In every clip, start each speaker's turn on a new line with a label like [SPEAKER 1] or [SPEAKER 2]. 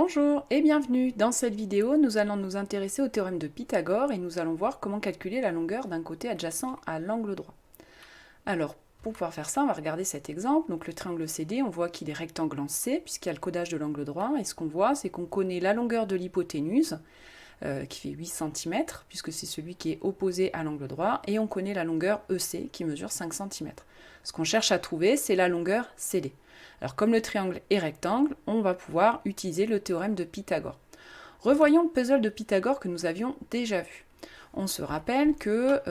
[SPEAKER 1] Bonjour et bienvenue. Dans cette vidéo, nous allons nous intéresser au théorème de Pythagore et nous allons voir comment calculer la longueur d'un côté adjacent à l'angle droit. Alors, pour pouvoir faire ça, on va regarder cet exemple. Donc le triangle CD, on voit qu'il est rectangle en C puisqu'il y a le codage de l'angle droit. Et ce qu'on voit, c'est qu'on connaît la longueur de l'hypoténuse, qui fait 8 cm, puisque c'est celui qui est opposé à l'angle droit, et on connaît la longueur EC, qui mesure 5 cm. Ce qu'on cherche à trouver, c'est la longueur CD. Alors comme le triangle est rectangle, on va pouvoir utiliser le théorème de Pythagore. Revoyons le puzzle de Pythagore que nous avions déjà vu. On se rappelle que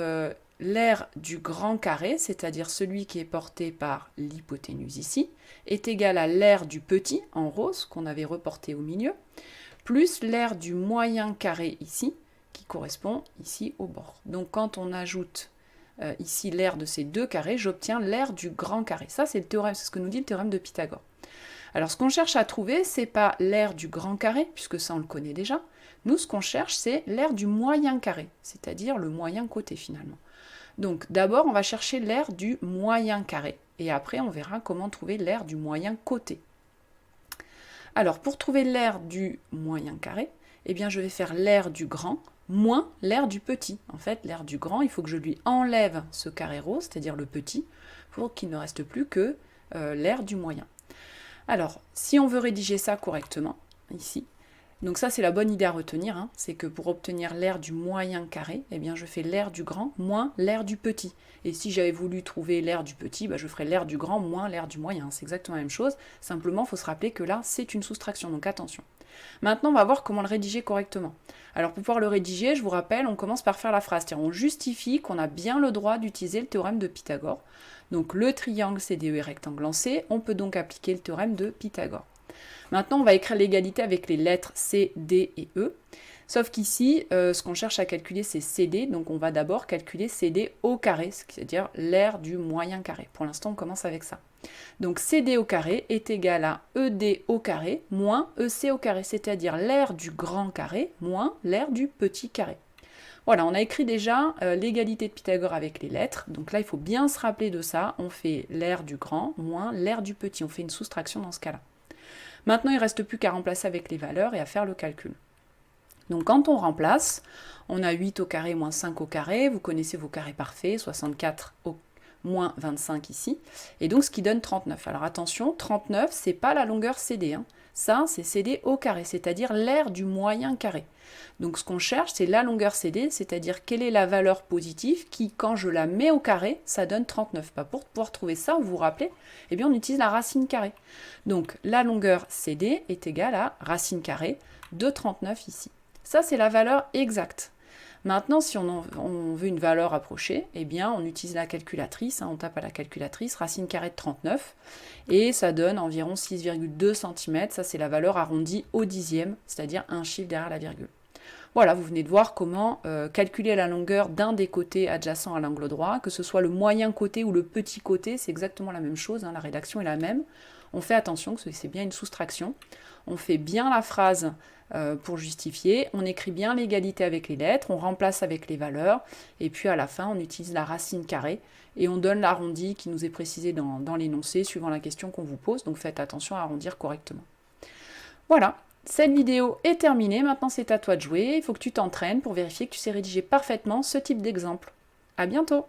[SPEAKER 1] l'aire du grand carré, c'est-à-dire celui qui est porté par l'hypoténuse ici, est égal à l'aire du petit, en rose, qu'on avait reporté au milieu, plus l'aire du moyen carré ici, qui correspond ici au bord. Donc quand on ajoute ici l'aire de ces deux carrés, j'obtiens l'aire du grand carré. Ça, c'est le théorème, c'est ce que nous dit le théorème de Pythagore. Alors ce qu'on cherche à trouver, c'est pas l'aire du grand carré, puisque ça on le connaît déjà. Nous, ce qu'on cherche, c'est l'aire du moyen carré, c'est-à-dire le moyen côté finalement. Donc d'abord, on va chercher l'aire du moyen carré, et après on verra comment trouver l'aire du moyen côté. Alors pour trouver l'aire du moyen carré, eh bien je vais faire l'aire du grand moins l'aire du petit. En fait, l'aire du grand, il faut que je lui enlève ce carré rose, c'est-à-dire le petit, pour qu'il ne reste plus que l'aire du moyen. Alors, si on veut rédiger ça correctement, ici, donc ça c'est la bonne idée à retenir, hein, c'est que pour obtenir l'aire du moyen carré, eh bien je fais l'aire du grand moins l'aire du petit. Et si j'avais voulu trouver l'aire du petit, je ferais l'aire du grand moins l'aire du moyen. C'est exactement la même chose, simplement il faut se rappeler que là c'est une soustraction, donc attention. Maintenant on va voir comment le rédiger correctement. Alors pour pouvoir le rédiger, je vous rappelle, on commence par faire la phrase, c'est-à-dire on justifie qu'on a bien le droit d'utiliser le théorème de Pythagore. Donc le triangle CDE est rectangle en C, on peut donc appliquer le théorème de Pythagore. Maintenant, on va écrire l'égalité avec les lettres C, D et E. Sauf qu'ici, ce qu'on cherche à calculer, c'est CD. Donc on va d'abord calculer CD au carré, c'est-à-dire l'aire du moyen carré. Pour l'instant, on commence avec ça. Donc CD au carré est égal à ED au carré moins EC au carré, c'est-à-dire l'aire du grand carré moins l'aire du petit carré. Voilà, on a écrit déjà l'égalité de Pythagore avec les lettres. Donc là, il faut bien se rappeler de ça. On fait l'aire du grand moins l'aire du petit. On fait une soustraction dans ce cas-là. Maintenant, il ne reste plus qu'à remplacer avec les valeurs et à faire le calcul. Donc quand on remplace, on a 8 au carré moins 5 au carré, vous connaissez vos carrés parfaits, 64 au moins 25 ici, et donc ce qui donne 39. Alors attention, 39, c'est pas la longueur CD, hein. Ça c'est CD au carré, c'est-à-dire l'aire du moyen carré. Donc ce qu'on cherche, c'est la longueur CD, c'est-à-dire quelle est la valeur positive qui, quand je la mets au carré, ça donne 39. Pour pouvoir trouver ça, vous vous rappelez, eh bien on utilise la racine carrée. Donc la longueur CD est égale à racine carrée de 39 ici. Ça c'est la valeur exacte. Maintenant, si on veut une valeur approchée, eh bien on utilise la calculatrice, on tape à la calculatrice, racine carrée de 39, et ça donne environ 6,2 cm, ça c'est la valeur arrondie au dixième, c'est-à-dire un chiffre derrière la virgule. Voilà, vous venez de voir comment calculer la longueur d'un des côtés adjacents à l'angle droit, que ce soit le moyen côté ou le petit côté, c'est exactement la même chose, hein, la rédaction est la même. On fait attention que c'est bien une soustraction. On fait bien la phrase pour justifier, on écrit bien l'égalité avec les lettres, on remplace avec les valeurs, et puis à la fin, on utilise la racine carrée, et on donne l'arrondi qui nous est précisé dans l'énoncé, suivant la question qu'on vous pose, donc faites attention à arrondir correctement. Voilà, cette vidéo est terminée, maintenant c'est à toi de jouer, il faut que tu t'entraînes pour vérifier que tu sais rédiger parfaitement ce type d'exemple. À bientôt!